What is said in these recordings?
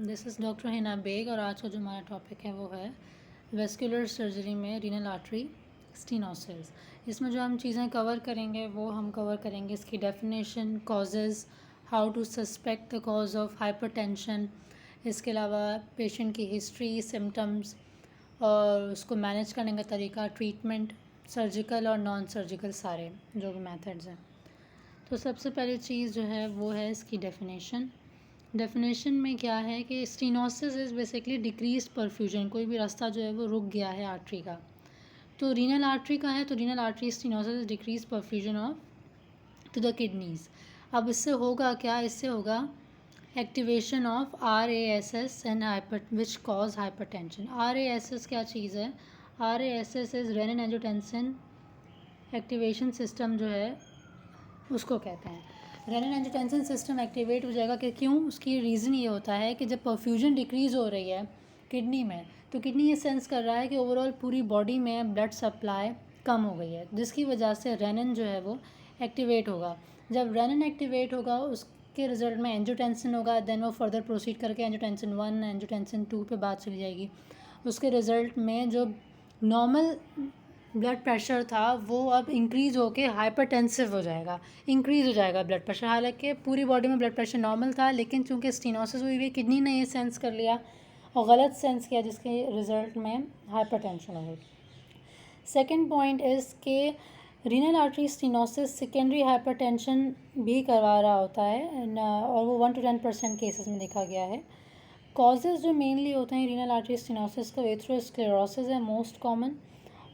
This is doctor Hina Baig और आज का जो हमारा टॉपिक है वो है वेस्कुलर सर्जरी में रीनल आर्टरी स्टेनोसिस। इसमें जो हम चीज़ें कवर करेंगे वो हम कवर करेंगे इसकी definition, causes, how to suspect the cause of hypertension, इसके अलावा पेशेंट की हिस्ट्री, सिम्टम्स और उसको मैनेज करने का तरीका, ट्रीटमेंट, सर्जिकल और नॉन सर्जिकल सारे जो भी मेथड्स हैं। तो सबसे पहली चीज़ जो है वो है इसकी डेफिनेशन में क्या है कि stenosis is basically decrease perfusion, कोई भी रास्ता जो है वो रुक गया है आर्टरी का। तो रीनल आर्टरी का है तो renal artery stenosis is decrease perfusion of to the kidneys. अब इससे होगा क्या, इससे होगा activation of RASS and hyper which cause hypertension. RASS क्या चीज़ है? RASS is renin angiotensin activation system जो है उसको कहते हैं। रेनिन एंजियोटेंसिन सिस्टम एक्टिवेट हो जाएगा कि क्यों? उसकी रीज़न ये होता है कि जब परफ्यूजन डिक्रीज़ हो रही है किडनी में तो किडनी ये सेंस कर रहा है कि ओवरऑल पूरी बॉडी में ब्लड सप्लाई कम हो गई है, जिसकी वजह से रेनिन जो है वो एक्टिवेट होगा। जब रेनिन एक्टिवेट होगा उसके रिजल्ट में एंजियोटेंसिन होगा, देन वो फर्दर प्रोसीड करके एंजियोटेंसिन 1 एंजियोटेंसिन 2 पे बात चली जाएगी। उसके रिजल्ट में जो नॉर्मल ब्लड प्रेशर था वो अब इंक्रीज़ होके हाइपरटेंसिव हो जाएगा, इंक्रीज़ हो जाएगा ब्लड प्रेशर। हालांकि पूरी बॉडी में ब्लड प्रेशर नॉर्मल था, लेकिन चूंकि स्टेनोसिस हुई हुई किडनी ने ये सेंस कर लिया और गलत सेंस किया, जिसके रिजल्ट में हाइपरटेंशन हो गई। सेकेंड पॉइंट इज़ के renal artery stenosis secondary hypertension भी करवा रहा होता है और वो 1 to 10% केसेस में देखा गया है। कॉजेज़ जो मेनली होते हैं रीनल आर्टरी स्टेनोसिस का, एथेरोस्क्लेरोसिस है मोस्ट कॉमन,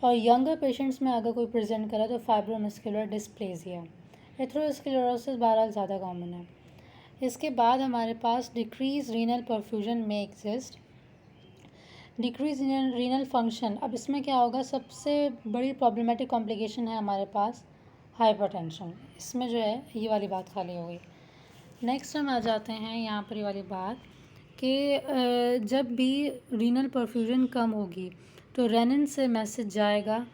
और यंगर पेशेंट्स में अगर कोई प्रेजेंट करा तो फाइब्रोमस्कुलर डिस्प्लेसिया। एथेरोस्क्लेरोसिस बहरहाल ज़्यादा कॉमन है। इसके बाद हमारे पास डिक्रीज रीनल परफ्यूजन में एग्जिस्ट, डिक्रीज रीनल फंक्शन। अब इसमें क्या होगा, सबसे बड़ी प्रॉब्लमेटिक कॉम्प्लिकेशन है हमारे पास हाइपरटेंशन। इसमें जो है ये वाली बात खाली हो गई। नेक्स्ट हम आ जाते हैं यहाँ पर ये वाली बात कि जब भी रीनल परफ्यूजन कम होगी तो रेनिन से मैसेज जाएगा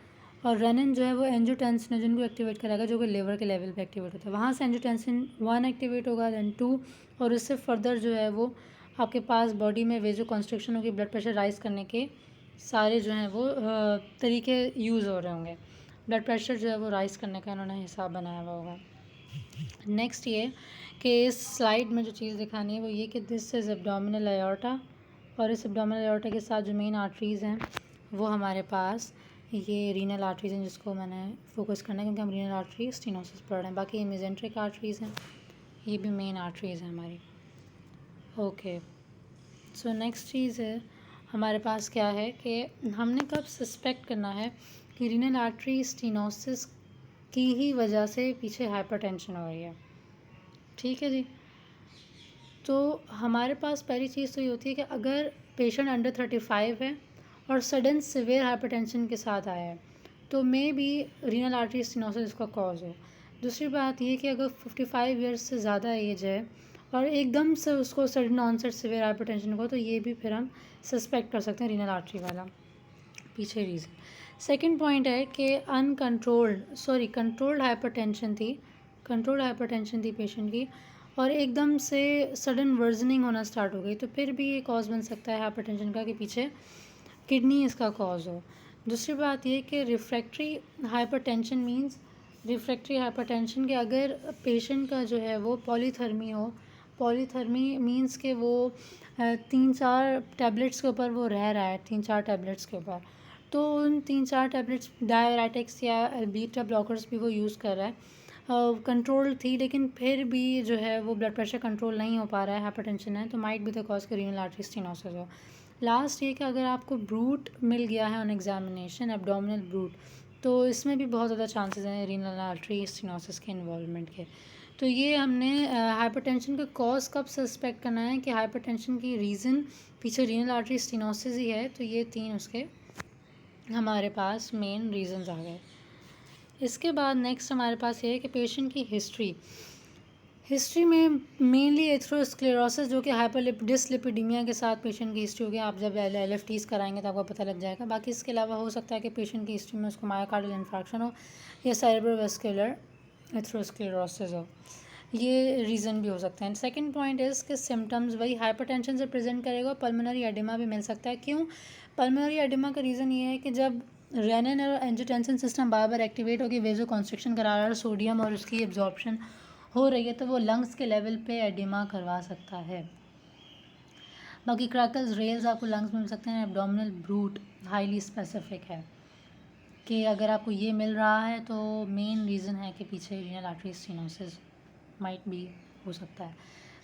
और रेनिन जो है वो एंजियोटेंसिनोजन को एक्टिवेट कराएगा जो कि लिवर के लेवल पे एक्टिवेट होता है। वहाँ से एंजियोटेंसिन 1 एक्टिवेट होगा, देन 2, और उससे फर्दर जो है वो आपके पास बॉडी में वेजो कॉन्स्ट्रिक्शन होगी, ब्लड प्रेशर राइज करने के सारे जो हैं वो तरीके यूज़ हो रहे होंगे। ब्लड प्रेशर जो है वो राइज करने का इन्होंने हिसाब बनाया हुआ होगा। नेक्स्ट ये कि इस स्लाइड में जो चीज़ दिखानी है वो ये कि दिस इज़ एब्डोमिनल एयोर्टा, और इस एब्डोमिनल एयोर्टा के साथ जो मेन आर्टरीज़ हैं वो हमारे पास ये रीनल आर्टरीज़ हैं, जिसको मैंने फोकस करना है क्योंकि हम रीनल आर्टरी स्टेनोसिस पढ़ रहे हैं। बाकी ये मेजेंट्रिक आर्टरीज़ हैं, ये भी मेन आर्टरीज़ हैं हमारी। ओके, सो नेक्स्ट चीज़ है हमारे पास क्या है कि हमने कब सस्पेक्ट करना है कि रीनल आर्टरी स्टेनोसिस की ही वजह से पीछे हाइपरटेंशन हो रही है। ठीक है जी। तो हमारे पास पहली चीज़ तो ये होती है कि अगर पेशेंट अंडर 35 है और सडन सिवियर हाइपरटेंशन के साथ आया है तो may be renal artery stenosis इसका कॉज हो। दूसरी बात ये कि अगर 55 ईयर्स से ज़्यादा एज है और एकदम से उसको सडन ऑनसेट सिवियर हाइपरटेंशन को, तो ये भी फिर हम सस्पेक्ट कर सकते हैं रीनल आर्टरी वाला पीछे रीज़न। सेकंड पॉइंट है कि कंट्रोल्ड हाइपरटेंशन थी पेशेंट की और एकदम से सडन वर्जनिंग होना स्टार्ट हो गई, तो फिर भी ये कॉज बन सकता है हाइपरटेंशन का कि पीछे किडनी इसका कॉज हो। दूसरी बात ये कि refractory hypertension means refractory hypertension के अगर पेशेंट का जो है वो पॉलीथर्मी हो, पॉलीथर्मी मींस के वो 3-4 टैबलेट्स के ऊपर वो रह रहा है, 3-4 टैबलेट्स के ऊपर, तो उन 3-4 टैबलेट्स डायरेटिक्स या बीटा ब्लॉकर्स भी वो यूज़ कर रहा है, कंट्रोल थी लेकिन फिर भी जो है वो ब्लड प्रेशर कंट्रोल नहीं हो पा रहा है, हाइपरटेंशन है, तो माइट बी द कॉज के रीनल आर्टरी स्टेनोसिस हो। लास्ट ये कि अगर आपको ब्रूट मिल गया है ऑन एग्जामिनेशन, एब्डोमिनल ब्रूट, तो इसमें भी बहुत ज़्यादा चांसेस हैं रीनल आर्टरी स्टेनोसिस के इन्वॉल्वमेंट के। तो ये हमने हाइपरटेंशन का कॉज कब सस्पेक्ट करना है कि हाइपरटेंशन की रीज़न पीछे रीनल आर्टरी स्टेनोसिस ही है, तो ये 3 उसके हमारे पास मेन रीजंस आ गए। इसके बाद नेक्स्ट हमारे पास ये है कि पेशेंट की हिस्ट्री में मेनली एथेरोस्क्लेरोसिस जो कि डिसलिपिडीमिया के साथ पेशेंट की हिस्ट्री होगी। आप जब LFTs कराएंगे तो आपको पता लग जाएगा। बाकी इसके अलावा हो सकता है कि पेशेंट की हिस्ट्री में उसको मायोकार्डियल इन्फार्क्शन हो या सेरेब्रोवास्कुलर एथेरोस्क्लेरोसिस हो। ये रीज़न भी हो सकते हैं। सेकंड पॉइंट इज़ कि सिम्टम्स वही हाइपरटेंशन से प्रेजेंट करेगा, पल्मोनरी एडिमा भी मिल सकता है। क्यों? पल्मोनरी एडिमा का रीज़न ये है कि जब रेनिन और एंजियोटेंसिन सिस्टम बार बार एक्टिवेट होकर वेजो कॉन्स्ट्रिक्शन करा रहा है, सोडियम और उसकी एब्जॉर्प्शन हो रही है, तो वो लंग्स के लेवल पे एडिमा करवा सकता है। बाकी क्रैकल्स रेल्स आपको लंग्स में मिल सकते हैं। एब्डोमिनल ब्रूट हाईली स्पेसिफिक है कि अगर आपको ये मिल रहा है तो मेन रीज़न है कि पीछे रीनल आर्टरी स्टेनोसिस माइट भी हो सकता है।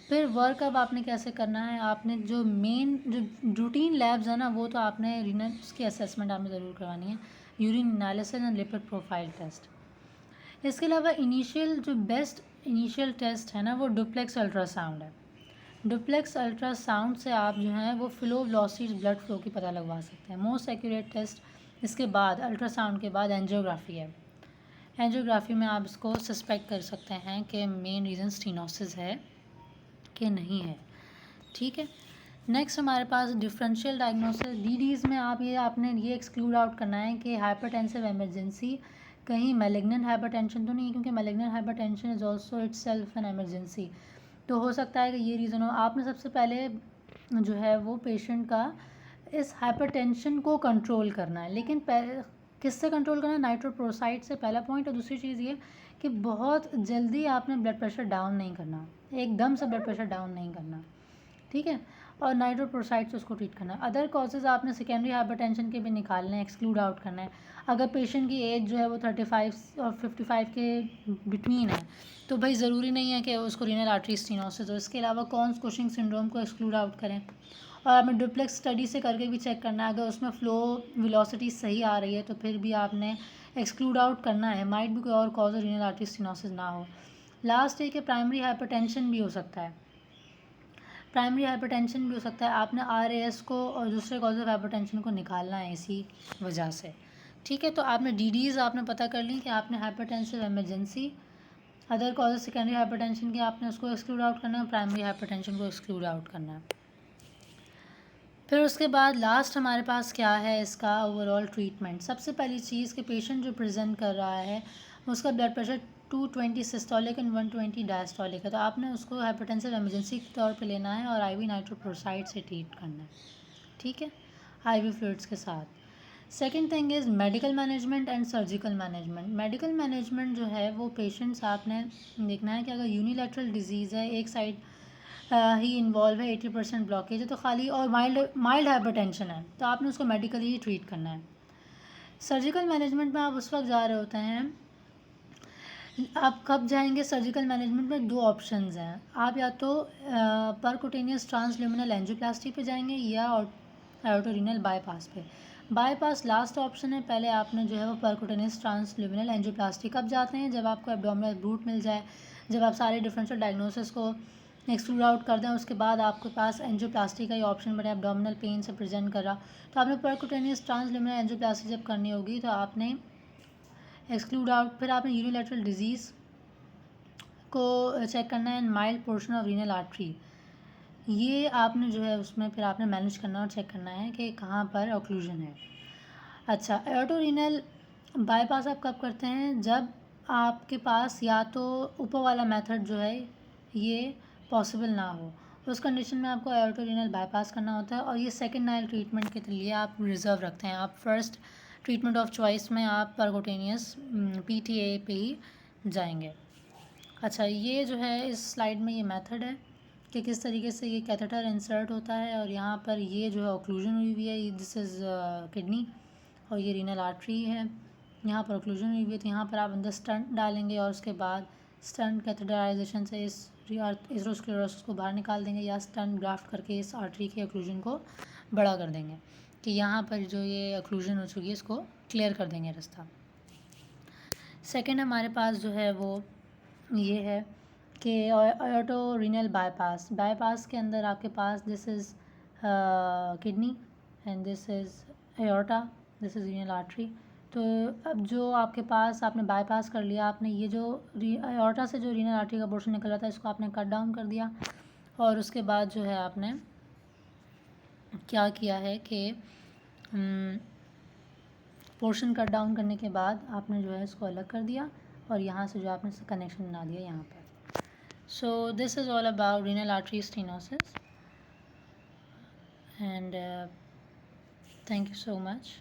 फिर वर्क अब आपने कैसे करना है, आपने जो मेन जो रूटीन लैब्स है ना, वो तो आपने रीनल की असेसमेंट आपने ज़रूर करवानी है, urine analysis and lipid profile test. इसके अलावा इनिशियल जो बेस्ट इनिशियल टेस्ट है ना, वो डुप्लेक्स अल्ट्रासाउंड है। डुप्लेक्स अल्ट्रासाउंड से आप जो हैं वो फ्लो वेलोसिटी ब्लड फ्लो की पता लगवा सकते हैं। मोस्ट एक्यूरेट टेस्ट इसके बाद अल्ट्रासाउंड के बाद एंजियोग्राफी है। एंजियोग्राफी में आप इसको सस्पेक्ट कर सकते हैं कि मेन रीज़न स्टेनोसिस है कि नहीं है। ठीक है, नेक्स्ट हमारे पास डिफरेंशियल डायग्नोसिस। डीडीज़ में आपने ये एक्सक्लूड आउट करना है कि हाइपरटेंसिव इमरजेंसी कहीं मैलिग्नेंट हाइपरटेंशन तो नहीं है, क्योंकि malignant hypertension is also itself an emergency. तो हो सकता है कि ये रीज़न हो। आपने सबसे पहले जो है वो पेशेंट का इस हाइपरटेंशन को कंट्रोल करना है, लेकिन किससे कंट्रोल करना है? नाइट्रोप्रोसाइड से, पहला पॉइंट। और दूसरी चीज़ ये कि बहुत जल्दी आपने ब्लड प्रेशर डाउन नहीं करना, एकदम से ब्लड प्रेशर डाउन नहीं करना, ठीक है। और नाइट्रोप्रोसाइड से उसको ट्रीट करना है। अदर कॉजेज़ आपने सेकेंडरी हाइपरटेंशन के भी निकालने हैं, एक्सक्लूड आउट करना है। अगर पेशेंट की एज जो है वो 35 और 55 के बिटवीन है, तो भाई ज़रूरी नहीं है कि उसको रीनल आर्टरी स्टेनोसिस हो। इसके अलावा कॉन्स कुशिंग सिंड्रोम को एक्सक्लूड आउट करें। और आपने डुप्लेक्स स्टडी से करके भी चेक करना है, अगर उसमें फ़्लो वेलोसिटी सही आ रही है तो फिर भी आपने एक्सक्लूड आउट करना है, माइट भी कोई और कॉज रीनल आर्टरी स्टेनोसिस ना हो। लास्ट है कि प्राइमरी हाइपरटेंशन भी हो सकता है, प्राइमरी हाइपरटेंशन भी हो सकता है। आपने आरएएस को और दूसरे कॉज ऑफ हाइपरटेंशन को निकालना है इसी वजह से। ठीक है, तो आपने डीडीज़ आपने पता कर ली कि आपने hypertensive emergency, other cause secondary hypertension के आपने उसको एक्सक्लूड आउट करना है, प्राइमरी हाइपरटेंशन को एक्सक्लूड आउट करना है। फिर उसके बाद लास्ट हमारे पास क्या है, इसका ओवरऑल ट्रीटमेंट। सबसे पहली चीज़ कि पेशेंट जो प्रेजेंट कर रहा है उसका blood pressure 220 systolic and 120 diastolic है, तो आपने उसको हाइपरटेंसिव इमरजेंसी के तौर पे लेना है और आईवी नाइट्रोप्रोसाइड से ट्रीट करना है, ठीक है, आईवी फ्लूइड्स के साथ। Second thing is medical management and surgical management. Medical management जो है वो पेशेंट्स आपने देखना है कि अगर यूनिलैटरल डिजीज़ है, एक साइड ही इन्वॉल्व है, 80% ब्लॉकेज है तो खाली, और माइल्ड हाइपरटेंशन है तो आपने उसको मेडिकली ही ट्रीट करना है। सर्जिकल मैनेजमेंट में आप उस वक्त जा रहे होते हैं, आप कब जाएंगे सर्जिकल मैनेजमेंट में? दो ऑप्शंस हैं, आप या तो परकुटेनियस ट्रांसल्यूमिनल एंजियोप्लास्टी पे जाएंगे या ऑटोरिनल बाईपास पे। बाईपास लास्ट ऑप्शन है, पहले आपने जो है वो परकुटेनियस ट्रांसल्यूमिनल एंजियोप्लास्टी कब जाते हैं? जब आपको एब्डोमिनल ब्रूट मिल जाए, जब आप सारे डिफरेंशियल डायग्नोसिस को एक्सक्लूड आउट कर दें, उसके बाद आपके पास एंजियोप्लास्टी का ही ऑप्शन बने, एब्डोमिनल पेन से प्रेजेंट कर रहा, तो आपने परकुटेनियस ट्रांसल्यूमिनल एंजियोप्लास्टी जब करनी होगी तो आपने एक्सक्लूड आउट। फिर आपने यूनिलैटरल डिजीज़ को चेक करना है, mild portion of renal artery, ये आपने जो है उसमें फिर आपने मैनेज करना और चेक करना है कि कहाँ पर ऑक्लूजन है। अच्छा, ऑटोरिनल बाईपास आप कब करते हैं? जब आपके पास या तो ऊपर वाला मेथड जो है ये पॉसिबल ना हो, उस कंडीशन में आपको ऑटोरिनल बाईपास करना होता है, और ये सेकेंड लाइन ट्रीटमेंट के लिए आप रिज़र्व रखते हैं। आप फर्स्ट ट्रीटमेंट ऑफ चॉइस में आप परकोटेनियस पीटीए पे ही जाएंगे। अच्छा, ये जो है इस स्लाइड में ये मेथड है कि किस तरीके से ये कैथेटर इंसर्ट होता है, और यहाँ पर ये जो है ऑक्लूजन हुई हुई है, दिस इज़ किडनी, और ये रीनल आर्टरी है, यहाँ पर ऑक्लूजन हुई हुई है, तो यहाँ पर आप अंदर स्टंट डालेंगे और उसके बाद स्टंट कैथेटराइजेशन से इस एथेरोस्क्लेरोसिस को बाहर निकाल देंगे, या स्टंट ग्राफ्ट करके इस आर्टरी के ऑक्लूजन को बड़ा कर देंगे कि यहाँ पर जो ये ऑक्लूजन हो चुकी है इसको क्लियर कर देंगे रास्ता। सेकेंड हमारे पास जो है वो ये है कि ऑटोरिनल बाईपास। बाईपास के अंदर आपके पास this is kidney and this is aorta, this is renal artery. तो अब जो आपके पास आपने बाईपास कर लिया, आपने ये जो एओर्टा से जो रीनल आर्टरी का पोर्शन निकल रहा था इसको आपने कट डाउन कर दिया, और उसके बाद जो है आपने क्या किया है कि पोर्शन कट डाउन करने के बाद आपने जो है इसको अलग कर दिया और यहाँ से जो आपने कनेक्शन बना दिया यहाँ पर। So this is all about renal artery stenosis, and thank you so much.